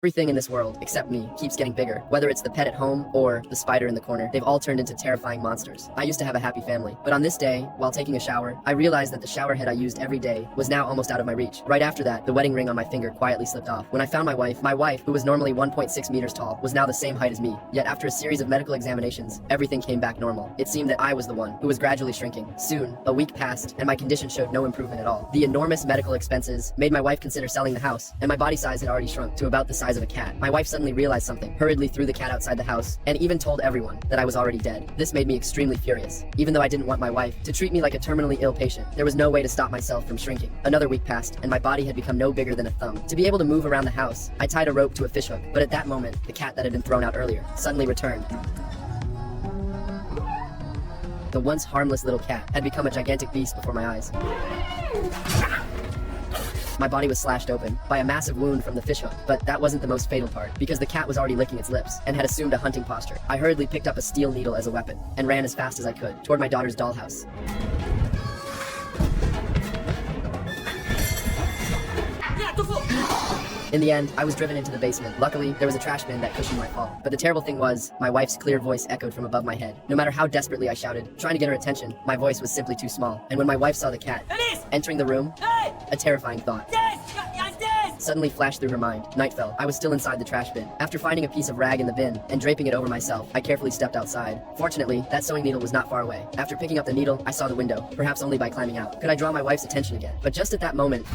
Everything in this world, except me, keeps getting bigger. Whether it's the pet at home or the spider in the corner, they've all turned into terrifying monsters. I used to have a happy family, but on this day, while taking a shower, I realized that the shower head I used every day was now almost out of my reach. Right after that, the wedding ring on my finger quietly slipped off. When I found my wife, who was normally 1.6 meters tall, was now the same height as me. Yet after a series of medical examinations, everything came back normal. It seemed that I was the one who was gradually shrinking. Soon, a week passed, and my condition showed no improvement at all. The enormous medical expenses made my wife consider selling the house, and my body size had already shrunk to about the size of a cat. My wife suddenly realized something, hurriedly threw the cat outside the house, and even told everyone that I was already dead. This made me extremely furious. Even though I didn't want my wife to treat me like a terminally ill patient, there was no way to stop myself from shrinking. Another week passed, and my body had become no bigger than a thumb. To be able to move around the house, I tied a rope to a fishhook, but at that moment, the cat that had been thrown out earlier suddenly returned. The once harmless little cat had become a gigantic beast before my eyes. My body was slashed open by a massive wound from the fishhook, but that wasn't the most fatal part, because the cat was already licking its lips and had assumed a hunting posture. I hurriedly picked up a steel needle as a weapon and ran as fast as I could toward my daughter's dollhouse. In the end, I was driven into the basement. Luckily, there was a trash bin that cushioned my fall. But the terrible thing was, my wife's clear voice echoed from above my head. No matter how desperately I shouted, trying to get her attention, my voice was simply too small. And when my wife saw the cat entering the room, a terrifying thought suddenly flashed through her mind. Night fell. I was still inside the trash bin. After finding a piece of rag in the bin and draping it over myself, I carefully stepped outside. Fortunately, that sewing needle was not far away. After picking up the needle, I saw the window, perhaps only by climbing out. Could I draw my wife's attention again? But just at that moment,